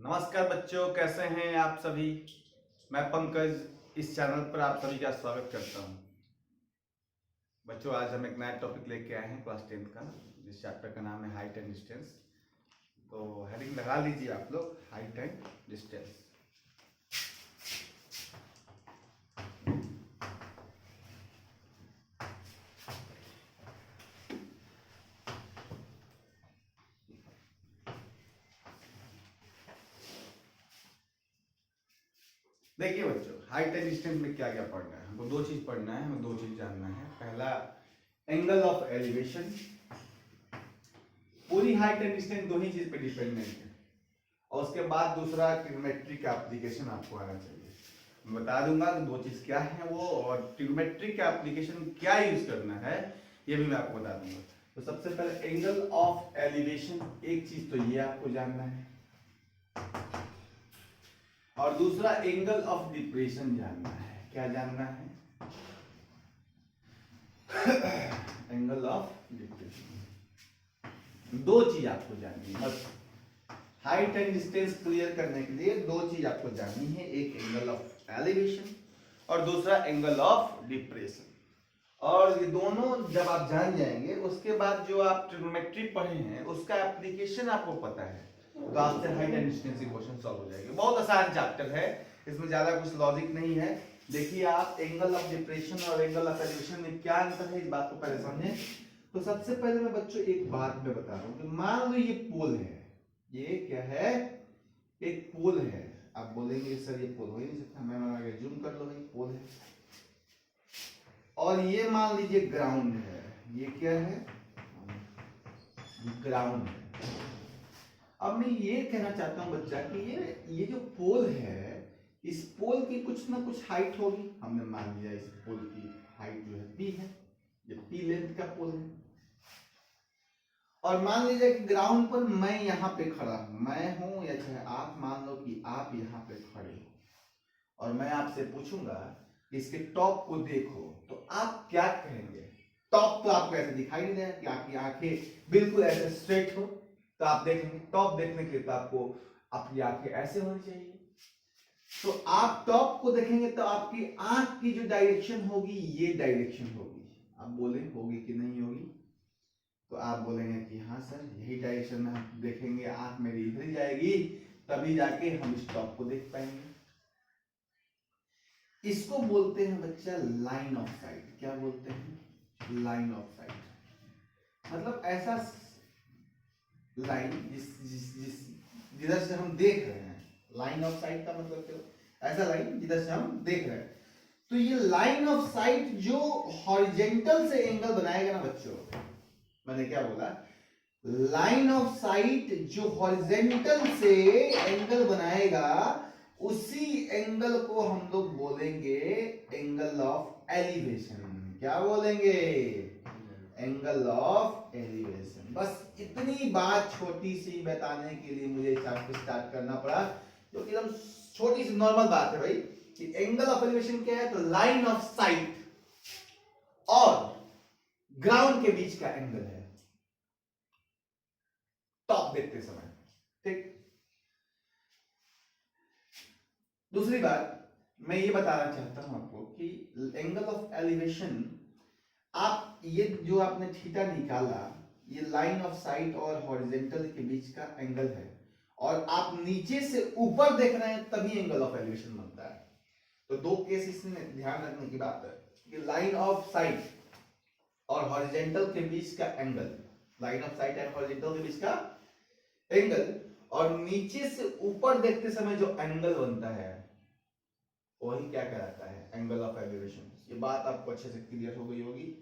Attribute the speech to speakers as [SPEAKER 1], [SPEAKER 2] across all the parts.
[SPEAKER 1] नमस्कार बच्चों, कैसे हैं आप सभी। मैं पंकज इस चैनल पर आप सभी का स्वागत करता हूं। बच्चों, आज हम एक नया टॉपिक लेके आए हैं क्लास 10th का, जिस चैप्टर का नाम है हाइट एंड डिस्टेंस। तो हेडिंग लगा लीजिए आप लोग, हाइट एंड डिस्टेंस। देखिए बच्चों, हाइट एंड डिस्टेंस में क्या क्या पढ़ना है। हमको दो चीज पढ़ना है, हमें दो चीज जानना है। पहला, एंगल ऑफ एलिवेशन। पूरी हाइट एंड डिस्टेंस दो ही चीज पे डिपेंडेंट है। और उसके बाद दूसरा, ट्रिग्नोमेट्री का एप्लीकेशन आपको आना चाहिए। मैं बता दूंगा कि दो चीज क्या है वो, और ट्रिग्नोमेट्री का एप्लीकेशन क्या यूज करना है ये भी मैं आपको बता दूंगा। तो सबसे पहले एंगल ऑफ एलिवेशन, एक चीज तो ये आपको जानना है, और दूसरा एंगल ऑफ डिप्रेशन जानना है। क्या जानना है? Angle of depression. दो चीज आपको जाननी है बस। हाइट एंड डिस्टेंस क्लियर करने के लिए दो चीज आपको जाननी है, एक एंगल ऑफ एलिवेशन और दूसरा एंगल ऑफ डिप्रेशन। और ये दोनों जब आप जान जाएंगे, उसके बाद जो आप ट्रिग्नोमेट्री पढ़े हैं उसका एप्लीकेशन आपको पता है, तो आपसे हाइट एंड डिस्टेंस के क्वेश्चन सॉल्व हो जाएंगे। बहुत आसान चैप्टर है, इसमें ज्यादा कुछ लॉजिक नहीं है। देखिए आप, एंगल ऑफ डिप्रेशन और एंगल ऑफ एलिवेशन में क्या अंतर है, इस बात को पहले समझें। तो सबसे पहले मैं बच्चों एक बात मैं बता रहा हूँ कि मान लो ये पोल है, ये क्या है, एक पोल है। आप बोलेंगे सर ये पोल हो ही नहीं सकता, मैं जूम कर लो, भाई पोल है। और ये मान लीजिए ग्राउंड है, ये क्या है, ग्राउंड है। अब मैं ये कहना चाहता हूं बच्चा कि ये जो पोल है, इस पोल की कुछ ना कुछ हाइट होगी। हमने मान लिया इस पोल की हाइट जो है p है, ये p लेंथ का पोल है। और मान लीजिए कि ग्राउंड पर मैं यहाँ पे खड़ा हूं, मैं हूं या चाहे आप मान लो कि आप यहाँ पे खड़े हो, और मैं आपसे पूछूंगा कि इसके टॉप को देखो, तो आप क्या कहेंगे? टॉप तो आपको ऐसे दिखाई नहीं देगा कि आपकी आंखें बिल्कुल ऐसे स्ट्रेट हो, तो आप देखेंगे। टॉप देखने के लिए तो आपको आपकी आंखें ऐसे होनी चाहिए। तो आप टॉप को देखेंगे तो आपकी आंख की जो डायरेक्शन होगी, ये डायरेक्शन होगी। आप बोले होगी कि नहीं होगी? तो आप बोलेंगे कि हाँ सर, यही डायरेक्शन में हम देखेंगे, आंख मेरी इधर ही जाएगी, तभी जाके हम इस टॉप को देख पाएंगे। इसको बोलते हैं बच्चा लाइन ऑफ साइट। क्या बोलते हैं? Line of site. मतलब ऐसा लाइन जिधर से हम देख रहे हैं। लाइन ऑफ साइट का मतलब क्या? ऐसा लाइन जिधर से हम देख रहे हैं। तो ये लाइन ऑफ साइट जो हॉरिजेंटल से एंगल बनाएगा ना बच्चों, मैंने क्या बोला, लाइन ऑफ साइट जो हॉरिजेंटल से एंगल बनाएगा, उसी एंगल को हम लोग बोलेंगे एंगल ऑफ एलिवेशन। क्या बोलेंगे? Angle of elevation. बस इतनी बात छोटी सी बताने के लिए मुझे चैप्टर स्टार्ट करना पड़ा, जो कि एकदम छोटी सी नॉर्मल बात है भाई, कि एंगल ऑफ एलिवेशन क्या है, तो लाइन ऑफ साइट और ग्राउंड के बीच का एंगल है टॉप देखते समय। ठीक। दूसरी बात मैं ये बताना चाहता हूं आपको कि एंगल ऑफ एलिवेशन, आप ये जो आपने थीटा निकाला, ये लाइन ऑफ साइट और हॉरिजेंटल के बीच का एंगल है, और आप नीचे से ऊपर देख रहे हैं तभी एंगल ऑफ एलिवेशन बनता है। तो दो केस इसमें ध्यान रखने की बात है कि लाइन ऑफ साइट और हॉरिजेंटल के बीच का angle, line of site and horizontal के बीच का एंगल, और नीचे से ऊपर देखते समय जो एंगल बनता है, वही क्या कहलाता है? Angle of elevation. ये बात आपको अच्छे से क्लियर हो गई होगी।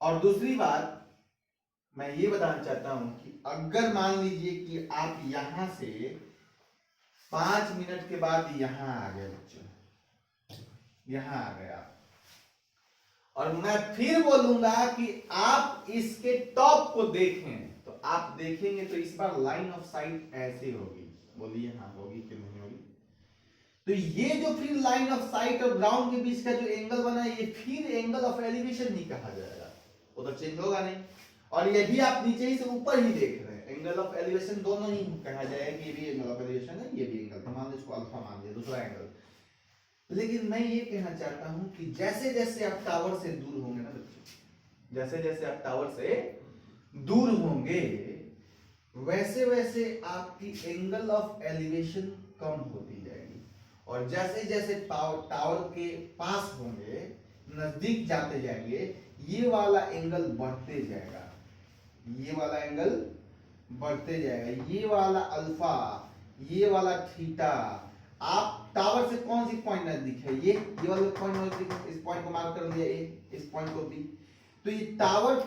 [SPEAKER 1] और दूसरी बात मैं ये बताना चाहता हूं कि अगर मान लीजिए कि आप यहां से 5 मिनट के बाद यहां आ गए बच्चों, यहां आ गए आप, और मैं फिर बोलूंगा कि आप इसके टॉप को देखें, तो आप देखेंगे तो इस बार लाइन ऑफ साइट ऐसे होगी। बोलिए हाँ होगी कि नहीं होगी? तो ये जो फिर लाइन ऑफ साइट और ग्राउंड के बीच का जो एंगल बना है, ये फिर एंगल ऑफ एलिवेशन नहीं कहा जाएगा, वो तो चेंज होगा नहीं। और ये भी आप नीचे ही से ऊपर ही देख रहे हैं, एंगल ऑफ एलिवेशन दोनों ही कहा जाएगा कि ये भी एंगल ऑफ एलिवेशन है, ये भी एंगल, तो मान लो इसको अल्फा मान लिया, दूसरा एंगल। लेकिन मैं ये कहना चाहता हूं कि जैसे जैसे आप टावर से दूर होंगे ना बच्चों, जैसे जैसे आप टावर से दूर होंगे वैसे वैसे आपकी एंगल ऑफ एलिवेशन कम होती जाएगी, और जैसे जैसे टावर के पास होंगे, नजदीक जाते जाएंगे, ये वाला एंगल बढ़ते जाएगा, ये वाला एंगल बढ़ते जाएगा, ये वाला अल्फा, ये वाला थीटा। आप टावर से कौन सी पॉइंट नजदीक है? ये वाला पॉइंट नजदीक है, इस पॉइंट को मार्क कर लिया, इस पॉइंट को भी। तो ये टावर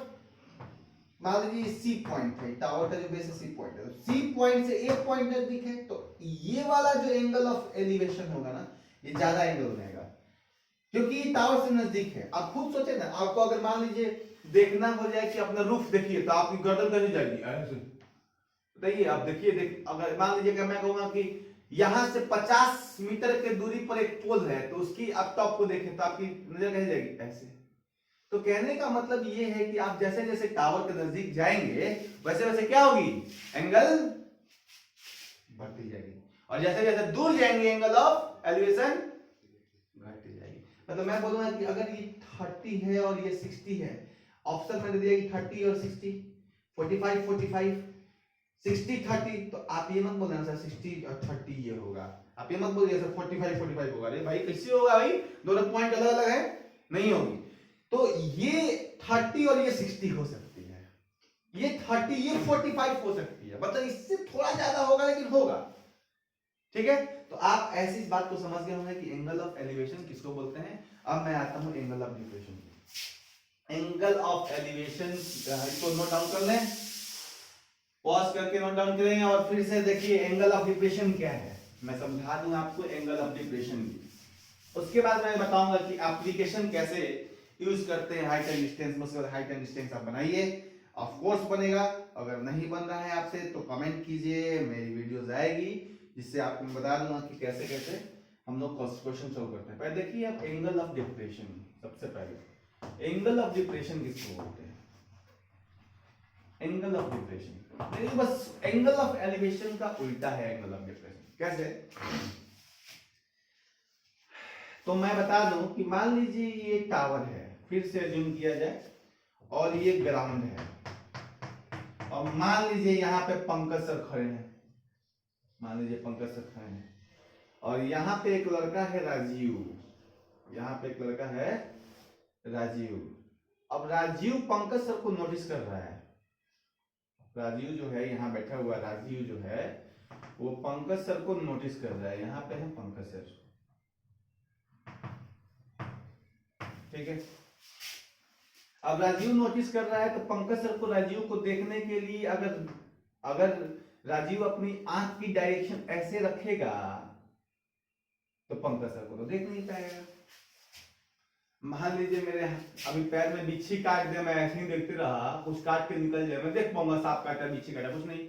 [SPEAKER 1] मान लीजिए सी पॉइंट है, टावर का जो बेस है सी पॉइंट है, सी पॉइंट से एक पॉइंट नजदीक है, तो ये वाला जो एंगल ऑफ एलिवेशन होगा ना, ये ज्यादा एंगल बनेगा, क्योंकि ये टावर से नजदीक है। आप खुद सोचे ना, आपको अगर मान लीजिए देखना हो जाए कि अपना रूफ देखिए, तो आपकी गर्दन कहीं जाएगी, बताइए आप देखिए, अगर मान लीजिए मैं कहूंगा कि यहां से 50 मीटर के दूरी पर एक पोल है, तो उसकी आप टॉप को देखें तो आपकी नजर कहीं जाएगी, ऐसे। तो कहने का मतलब ये है कि आप जैसे जैसे टावर के नजदीक जाएंगे वैसे वैसे क्या होगी, एंगल बढ़ती जाएगी, और जैसे जैसे दूर जाएंगे एंगल ऑफ एलिवेशन घटती जाएगी। मतलब मैं बोलूंगा कि अगर ये 30 है और ये 60 है, ऑप्शन में दे दिया कि 30 और 60, 45 45, 60 30, तो आप ये मत बोलना सर 60 और 30 ये होगा, आप ये मत बोलिए सर 45 45 होगा। अरे भाई कैसे होगा भाई, दोनों पॉइंट अलग अलग है, नहीं होगी। तो ये 30 और ये 60 हो सकती है, ये 30 ये 45 हो सकती है, मतलब इससे थोड़ा ज्यादा होगा लेकिन होगा, ठीक है। तो आप ऐसी इस बात को समझ गए होंगे कि एंगल ऑफ एलिवेशन किसको बोलते हैं। अब मैं आता हूं angle of depression. Angle of elevation इसको नोट डाउन कर लें, पॉज करके नोट डाउन करेंगे और फिर से देखिए एंगल ऑफ डिप्रेशन क्या है, मैं समझा दूंगा आपको एंगल ऑफ डिप्रेशन की। उसके बाद मैं बताऊंगा कि एप्लीकेशन कैसे यूज करते हैं हाइट एंड डिस्टेंस। मतलब हाइट एंड डिस्टेंस आप बनाइए, ऑफ कोर्स बनेगा, अगर नहीं बन रहा है आपसे तो कमेंट कीजिए, मेरी वीडियोस आएगी जिससे आपको बता दूंगा कि कैसे कैसे हम लोग क्वेश्चन सॉल्व करते हैं। पहले देखिए आप एंगल ऑफ डिप्रेशन, सबसे पहले एंगल ऑफ डिप्रेशन किसको बोलते हैं, एंगल ऑफ डिप्रेशन नहीं, बस एंगल ऑफ एलिवेशन का उल्टा है एंगल ऑफ डिप्रेशन। कैसे, तो मैं बता दूं कि मान लीजिए ये टावर है, फिर से अज्यूम किया जाए, और ये ग्राउंड है, और मान लीजिए यहाँ पे पंकज सर खड़े हैं, मान लीजिए पंकज सर खड़े हैं, और यहाँ पे एक लड़का है राजीव, यहाँ पे एक लड़का है राजीव। अब राजीव पंकज सर को नोटिस कर रहा है, राजीव जो है यहाँ बैठा हुआ राजीव जो है वो पंकज सर को नोटिस कर रहा है, यहाँ पे है पंकज सर, ठीक है। अब राजीव नोटिस कर रहा है, तो पंकज सर को राजीव को देखने के लिए अगर राजीव अपनी आंख की डायरेक्शन ऐसे रखेगा तो पंकज सर को तो देख नहीं पाएगा। मान लीजिए मेरे अभी पैर में बिच्छी काट दे, मैं ऐसे ही देखते रहा, कुछ काट के निकल जाए, मैं देख पाऊंगा सांप काटा बिच्छी काटा, कुछ नहीं।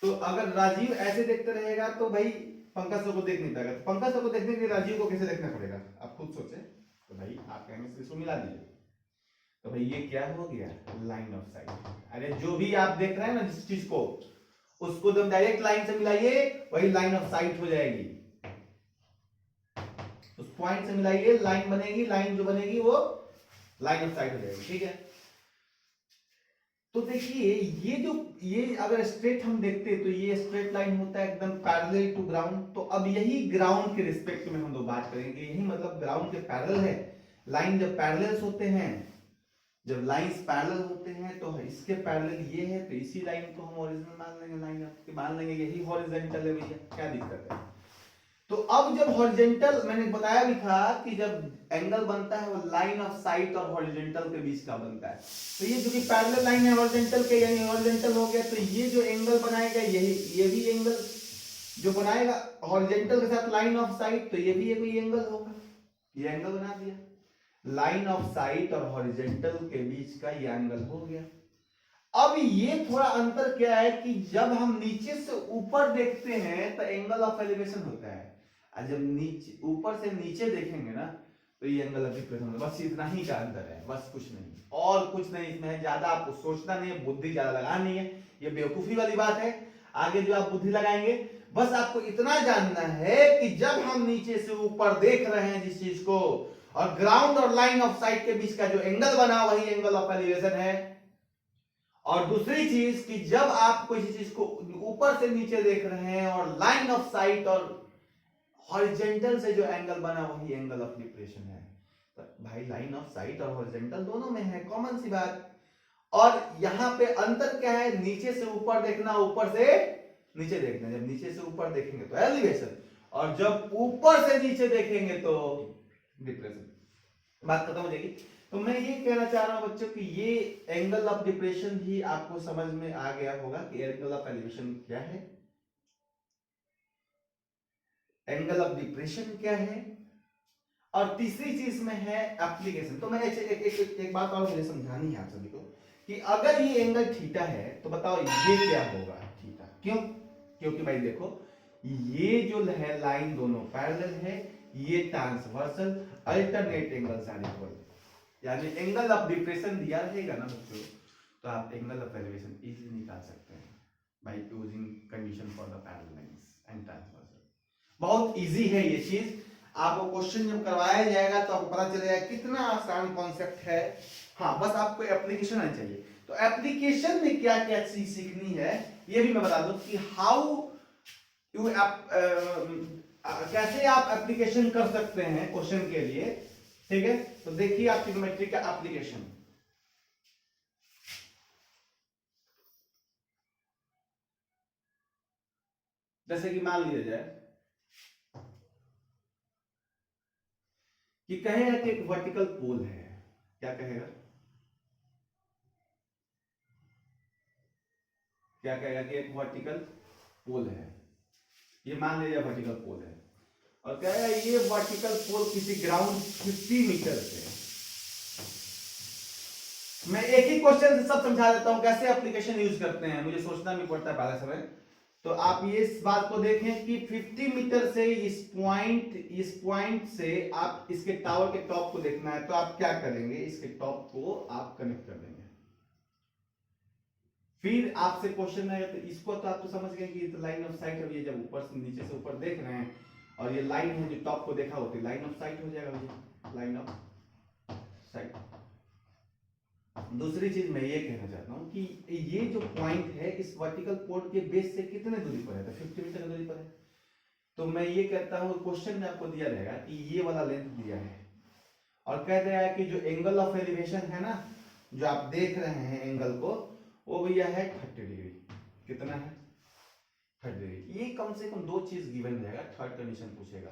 [SPEAKER 1] तो अगर राजीव ऐसे देखते रहेगा तो भाई पंकज सर को देख नहीं पाएगा। तो पंकज सर को देखने के लिए राजीव को कैसे देखना पड़ेगा, आप खुद सोचे। तो भाई आप कहेंगे इसको मिला दीजिए, तो भाई ये क्या हो गया, लाइन ऑफ साइट। अरे जो भी आप देख रहे हैं ना जिस चीज को, उसको जब डायरेक्ट लाइन से मिलाइए वही लाइन ऑफ साइट हो जाएगी, उस पॉइंट से मिलाइए लाइन बनेगी, लाइन जो बनेगी वो लाइन ऑफ साइट हो जाएगी, ठीक है। तो देखिए ये अगर स्ट्रेट हम देखते तो ये स्ट्रेट लाइन होता है एकदम पैरेलल टू ग्राउंड। तो अब यही ग्राउंड के रिस्पेक्ट में हम लोग बात करेंगे, यही मतलब ग्राउंड के पैरेलल है। लाइन जब पैरेलल्स होते हैं, जब लाइंस पैरेलल होते हैं तो इसके पैरेलल ये है, तो इसी लाइन को हम ओरिजिनल मान लेंगे, लाइन मान लेंगे यही हॉरिजॉन्टल है भैया, क्या दिक्कत है। तो अब जब हॉरिजॉन्टल, मैंने बताया भी था कि जब एंगल बनता है वो लाइन ऑफ साइट और हॉरिजॉन्टल के बीच का बनता है। तो ये जो कि पैरेलल लाइन है हॉरिजॉन्टल के, यानी हॉरिजॉन्टल हो गया, तो ये जो एंगल बनाएगा ये भी एंगल जो बनाएगा हॉरिजॉन्टल के साथ लाइन ऑफ साइट, तो ये भी कोई एंगल होगा, ये एंगल बना दिया। लाइन ऑफ साइट और हॉरिजॉन्टल के बीच का ये एंगल हो गया। अब ये थोड़ा अंतर क्या है कि जब हम नीचे से ऊपर देखते हैं तो एंगल ऑफ एलिवेशन होता है, और जब नीचे ऊपर से नीचे देखेंगे ना तो ये एंगल ऑफ डिप्रेशन, बस इतना ही का अंतर है, बस कुछ नहीं और कुछ नहीं इसमें है। ज्यादा आपको सोचना नहीं है, बुद्धि ज्यादा लगानी नहीं है, ये बेवकूफी वाली बात है। आगे जो आप बुद्धि लगाएंगे, बस आपको इतना जानना है कि जब हम नीचे से ऊपर देख रहे हैं जिस चीज को, और ग्राउंड और लाइन ऑफ साइट के बीच का जो एंगल बना वही एंगल ऑफ एलिवेशन है। और दूसरी चीज कि जब आप कोई चीज को ऊपर से नीचे देख रहे हैं और लाइन ऑफ साइट और हॉरिजॉन्टल से जो एंगल बना वही एंगल ऑफ डिप्रेशन है। तो भाई लाइन ऑफ साइट और हॉरिजॉन्टल दोनों में है, कॉमन सी बात। और यहां पे अंतर क्या है, नीचे से ऊपर देखना, ऊपर से नीचे देखना। जब नीचे से ऊपर देखेंगे तो एलिवेशन, और जब ऊपर से नीचे देखेंगे तो डिप्रेशन। बात खत्म हो जाएगी। तो मैं ये कहना चाह रहा हूं बच्चों कि ये एंगल ऑफ डिप्रेशन भी आपको समझ में आ गया होगा कि एंगल ऑफ एलिवेशन क्या है, एंगल ऑफ डिप्रेशन क्या है, और तीसरी चीज में है एप्लीकेशन। तो मैं एक बात और मुझे समझानी है आप सभी को कि अगर ये एंगल थीटा है तो बताओ ये क्या होगा थीटा। क्यों? क्योंकि भाई देखो ये जो है लाइन दोनों पैरेलल है, ये transversal, alternate angles are equal, यानी एंगल ऑफ डिप्रेशन दिया रहेगा ना बच्चों, तो आप एंगल ऑफ एलिवेशन इजीली निकाल सकते हैं by using condition for the parallel lines and transversal. बहुत इजी है ये चीज, आपको क्वेश्चन जब करवाया जाएगा तो आपको पता चलेगा कितना आसान कॉन्सेप्ट है। हाँ, बस आपको एप्लीकेशन आनी चाहिए। तो एप्लीकेशन में क्या क्या चीज सीखनी है ये भी मैं बता दूं कि हाउ यू कैसे आप एप्लीकेशन कर सकते हैं क्वेश्चन के लिए, ठीक है। तो देखिए आप ट्रिग्नोमेट्री का एप्लीकेशन, जैसे कि मान लिया जाए कि कहेगा कि एक वर्टिकल पोल है, क्या कहेगा, क्या कहेगा कि एक वर्टिकल पोल है, ये मान लीजिए वर्टिकल पोल है, और कहेगा ये वर्टिकल पोल किसी ग्राउंड 50 मीटर से। मैं एक ही क्वेश्चन से सब समझा देता हूं कैसे एप्लीकेशन यूज करते हैं, मुझे सोचना भी पड़ता है पहले समय। तो आप ये इस बात को देखें कि 50 मीटर से इस पॉइंट से आप इसके टावर के टॉप को देखना है, तो आप क्या करेंगे, इसके टॉप को आप कनेक्ट कर देंगे। फिर आपसे क्वेश्चन आएगा, तो इसको तो आप तो समझ गए कि लाइन ऑफ साइट है, ये जब ऊपर से नीचे से ऊपर देख रहे हैं और ये लाइन है जो टॉप को देखा होती है, लाइन ऑफ साइट हो जाएगा भैया, लाइन ऑफ साइट। दूसरी चीज मैं ये कहना चाहता हूं कि ये जो पॉइंट है इस वर्टिकल पोल के बेस से कितने दूरी पर है, तो 50 मीटर की दूरी पर है। तो मैं ये कहता हूं क्वेश्चन में आपको दिया रहेगा कि ये वाला लेंथ दिया है और कह दिया है कि जो एंगल ऑफ एलिवेशन है ना, जो आप देख रहे हैं एंगल को, वो भैया है 30 डिग्री। कितना है? 30 डिग्री। ये कम से कम दो चीज गिवन रहेगा, थर्ड कंडीशन पूछेगा।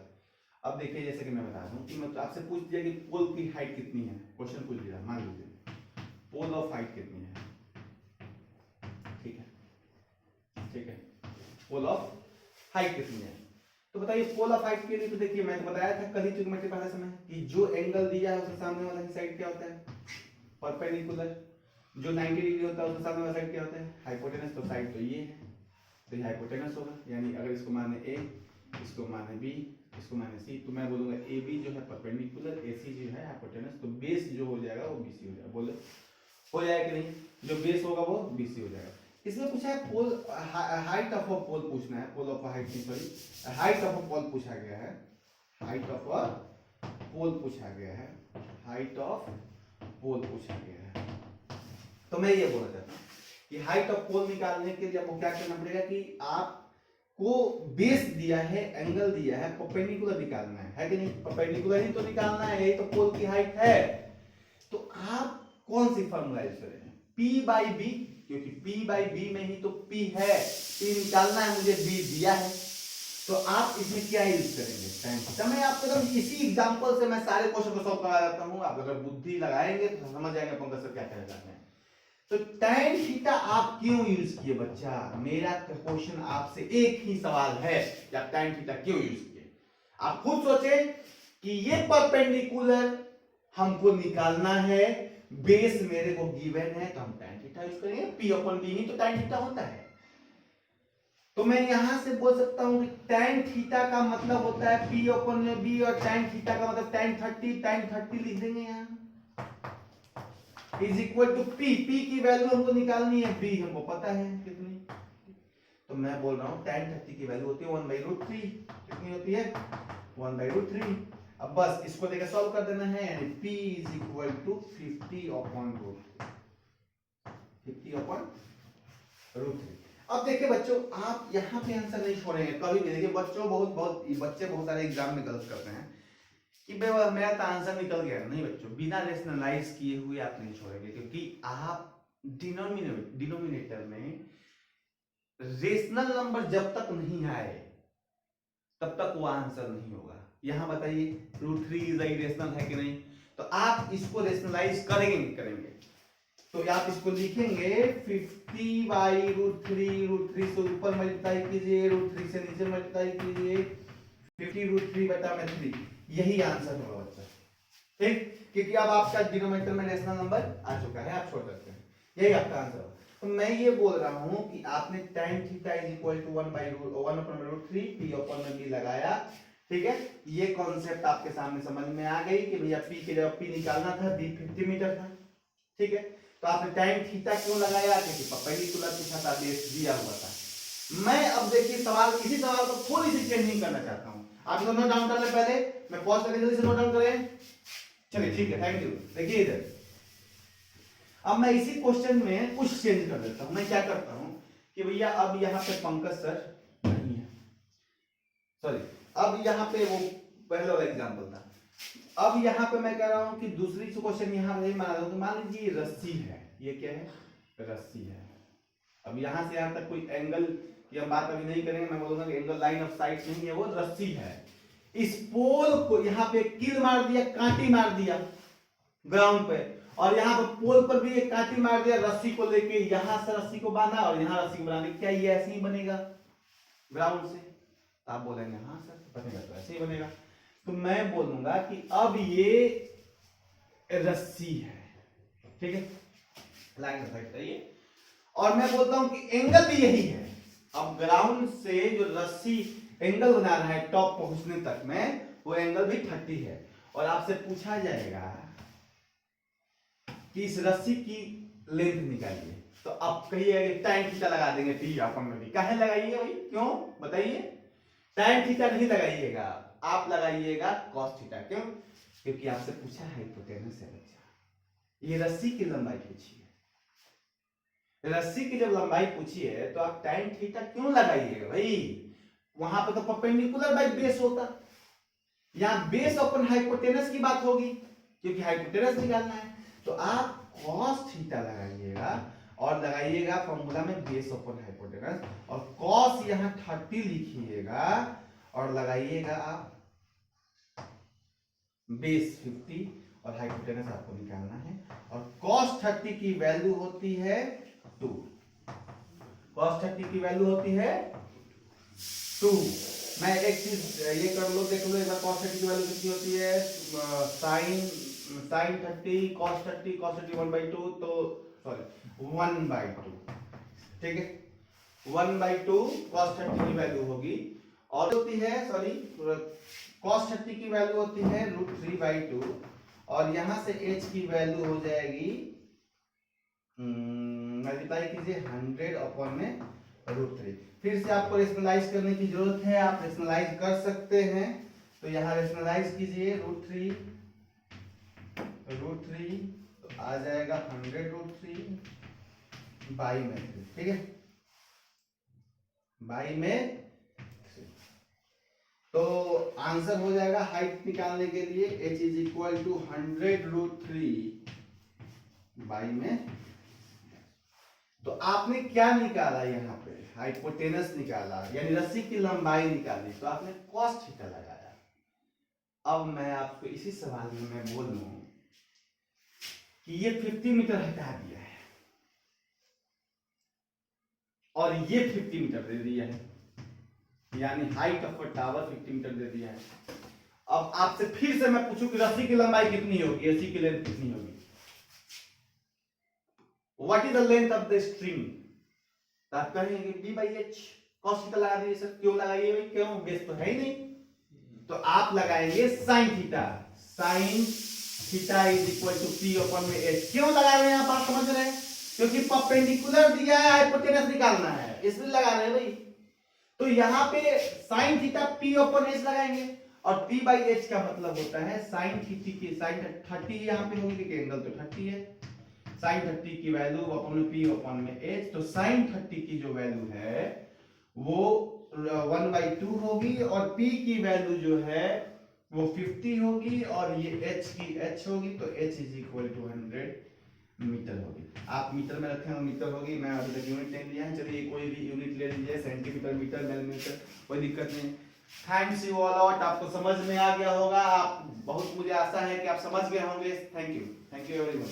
[SPEAKER 1] अब देखिए जैसे कि मैं बता दूं कि मतलब आपसे पूछ दिया कि पोल की हाइट कितनी है, क्वेश्चन पूछ दिया, मान लीजिए पोल ऑफ हाइट कितनी है, ठीक है, ठीक है, पोल ऑफ हाइट कितनी है। तो बताइए पोल ऑफ हाइट के लिए, तो देखिए मैं तो बताया था कल ही ट्रिग्नोमेट्री पढ़ाते समय कि जो एंगल दिया है उसके सामने वाला साइड क्या होता है, परपेंडिकुलर। जो 90 डिग्री होता है उसके सामने वाला साइड क्या होता है, हाइपोटेनस। तो साइड तो ये है, तो ये हाइपोटेनस होगा, यानी अगर इसको माने ए, इसको माने बी, इसको माने सी, तो मैं बोलूंगा ए बी जो है परपेंडिकुलर, ए सी जो है हाइपोटेनस, तो बेस जो हो जाएगा वो बी सी हो जाएगा। बोलो हो जाएगा कि नहीं, जो बेस होगा वो बी सी हो जाएगा। इसमें पूछा है पोल हाइट ऑफ अ पोल पूछना है, पोल ऑफ हाइट नहीं सॉरी हाइट ऑफ अ पोल पूछा गया है, हाइट ऑफ अ पोल पूछा गया है, हाइट ऑफ पोल पूछा गया है। तो मैं ये बोलना चाहता हूँ कि हाइट ऑफ पोल निकालने के लिए आपको क्या करना पड़ेगा कि आपको बेस दिया है, एंगल दिया है, परपेंडिकुलर निकालना है कि नहीं, परपेंडिकुलर ही तो निकालना है, यही तो पोल की हाइट है। तो आप कौन सी फॉर्मूला यूज करेंगे, P बाई बी, क्योंकि P बाई बी में ही तो P है, P निकालना है मुझे, B दिया है, तो आप इसमें क्या यूज करेंगे, tan थीटा। मैं आपको तो इसी एग्जांपल से मैं सारे क्वेश्चन को सॉल्व करा देता हूं, आप अगर बुद्धि लगाएंगे तो समझ जाएंगे पंकज सर क्या कहना चाहते हैं। तो tan थीटा आप क्यों यूज किए बच्चा, मेरा क्वेश्चन आपसे एक ही सवाल है कि आप tan थीटा क्यों यूज किए। आप खुद सोचे कि ये परपेंडिकुलर हमको निकालना है, बेस मेरे को गिवन है, तो हम tan थीटा यूज करेंगे, P अपॉन B ही तो tan थीटा होता है। तो मैं यहां से बोल सकता हूं कि tan थीटा का मतलब होता है p अपन में b और tan थीटा का मतलब tan 30 लिख देंगे यहां इज इक्वल टू p की वैल्यू हमको निकालनी है, b हमको पता है कितनी, तो मैं बोल रहा हूं tan 30 की वैल्यू होती है 1/√3, कितनी होती है 1/√3। अब बस इसको लेकर सॉल्व कर देना है, यानी p इज इक्वल टू 50/√3, 50/√3। अब देखिए बच्चों, आप यहाँ पे आंसर नहीं छोड़ेंगे कभी भी। देखिए बच्चों, बच्चे बहुत सारे एग्जाम में गलत करते हैं कि भाई मेरा तो आंसर निकल गया। नहीं बच्चों, बिना रेशनलाइज किए हुए आप नहीं छोड़ेंगे, क्योंकि आप डिनोमिनेटर में रेशनल नंबर जब तक नहीं आए तब तक वो आंसर नहीं होगा। यहां बताइए √3 इज इरेशनल है कि नहीं, तो आप इसको रेशनलाइज करेंगे तो आप इसको लिखेंगे 50/√3, √3 से ऊपर मल्टीप्लाई कीजिए, √3 से नीचे मल्टीप्लाई कीजिए, 50√3/3, यही आंसर होगा बच्चा। ठीक, क्योंकि अब आपका डिनोमिनेटर में रेशनल नंबर आ चुका है, आप छोड़ सकते हैं, यही आपका आंसर होगा। तो मैं ये बोल रहा हूं कि आपने tan theta is equal to 1/√3 p/b लगाया, ठीक है। ये कॉन्सेप्ट आपके सामने समझ में आ गई कि भैया p के जब p निकालना था, b 50 मीटर था, ठीक है। तो आपने tan थीटा क्यों लगाया, क्योंकि परपेंडिकुलर पूछा था, बेस दिया हुआ था। मैं अब देखिए सवाल, इसी सवाल को थोड़ी सी चेंजिंग करना चाहता हूं, आप इसको नोट डाउन कर ले, पहले मैं पॉज करके जल्दी से नोट डाउन करें। चलिए ठीक है, थैंक यू। देखिए इधर अब मैं इसी क्वेश्चन में कुछ चेंज कर देता हूं। मैं क्या करता हूं कि भैया अब यहाँ पे पंकज सर नहीं है, सॉरी, अब यहाँ पे वो पहले वाला एग्जाम्पल था, अब यहाँ पे मैं कह रहा हूं कि दूसरी क्वेश्चन यहाँ नहीं मान रहा हूं। तो मान लीजिए रस्सी है, ये क्या है, रस्सी है। अब यहाँ से यहाँ तक कोई एंगल की हम बात अभी नहीं करेंगे, मैं बोलूंगा कि एंगल लाइन ऑफ साइट नहीं है, वो रस्सी है। इस पोल को यहाँ पे कील मार दिया, कांटी मार दिया ग्राउंड पे, और यहाँ पे पोल पर भी एक कांटी मार दिया, रस्सी को लेके यहां से रस्सी को बांधा और यहाँ रस्सी को बनाने, क्या ये ऐसे ही बनेगा ग्राउंड से? तो आप बोलेंगे हाँ सर बनेगा, तो ऐसे ही बनेगा। तो मैं बोलूंगा कि अब ये रस्सी है, ठीक है, लाइन ऑफ साइट है ये, और मैं बोलता हूं कि एंगल भी यही है। अब ग्राउंड से जो रस्सी एंगल बना रहा है टॉप पहुंचने तक में, वो एंगल भी 30 है। और आपसे पूछा जाएगा कि इस रस्सी की लेंथ निकालिए, तो आप कहिए tan थीटा लगा देंगे, टी अपन में भी काहे लगाइए भाई, क्यों बताइए? tan थीटा नहीं लगाइएगा, आप लगाइएगा cos थीटा। क्यों? क्योंकि आपसे पूछा है हाइपोटेनस है बच्चा, ये रस्सी की लंबाई पूछी है, रस्सी की जब लंबाई पूछी है तो आप tan थीटा क्यों लगाइएगा भाई? वहां पर तो परपेंडिकुलर बाय बेस होता, यहां बेस अपन हाइपोटेनस की बात होगी, क्योंकि हाइपोटेनस निकालना है। तो आप cos थीटा लगाइएगा और लगाइएगा फॉर्मूला में बेस अपन हाइपोटेनस, और cos यहां 30 लिखिएगा और लगाइएगा आप बेस 50, और हाइपोटेनस आपको निकालना है। और cos 30 की वैल्यू होती है 2, cos 30 की वैल्यू होती है 2। मैं एक चीज ये कर लो, देख लो एक बार, cos 30 की वैल्यू कितनी होती है, sin 30 cos 30 cos 30 1/2, तो सॉरी 1/2, ठीक है, 1/2 cos 30 की वैल्यू होगी, और होती है सॉरी cos 30 की वैल्यू होती है √3/2, और यहां से h की वैल्यू हो जाएगी, मल्टीप्लाई कीजिए 100/√3। फिर से आपको रेशनलाइज करने की जरूरत है, आप रेशनलाइज कर सकते हैं, तो यहां रेशनलाइज कीजिए √3 तो आ जाएगा 100√3 बाई में 3, ठीक है, बाई में 3। तो आंसर हो जाएगा हाइट निकालने के लिए h is equal to 100√3 by में। तो आपने क्या निकाला, यहाँ पे हाइपोटेनस निकाला, यानी रस्सी की लंबाई निकाली, तो आपने cos थीटा लगाया। अब मैं आपको इसी सवाल में मैं बोल लूं कि ये 50 मीटर हटा दिया है और ये 50 मीटर दे दिया है, यानी height of a tower 50 metre दे दिया है। अब आपसे फिर से मैं पूछूं कि रस्सी की लंबाई कितनी होगी, रस्सी की लेंथ कितनी होगी, what is the length of the string? तो आप कहेंगे b/h, cos थीटा लगा दीजिए सर। क्यों लगाइए भाई, क्यों, बेस तो है ही नहीं। तो आप लगाएंगे sin theta, sin theta is equal to p upon में h। क्यों लगा रहे हैं आप, बात समझ रहे हैं, क्योंकि परपेंडिकुलर दिया है, हाइपोटेनस निकालना है, इसलिए लगा रहे हैं भाई। तो यहाँ पे sin theta p upon h लगाएंगे, और p बाई h का मतलब होता है sin थीटा की sin 30 यहाँ पे होगी, क्योंकि एंगल तो 30 है, sin 30 की वैल्यू अपॉन में p अपॉन में h। तो sin 30 की जो वैल्यू है वो 1/2 होगी, और p की वैल्यू जो है वो 50 होगी, और ये h की h होगी, तो h is equal to 100 meter होगी। आप मीटर में रखे हो, मीटर होगी, मैं अभी तक यूनिट नहीं लिया है, चलिए कोई भी यूनिट ले लीजिए, सेंटीमीटर, मीटर, मिलीमीटर, कोई दिक्कत नहीं। थैंक्स यू ऑल आउट, आपको समझ में आ गया होगा, आप बहुत, मुझे आशा है कि आप समझ गए होंगे। Thank you everyone.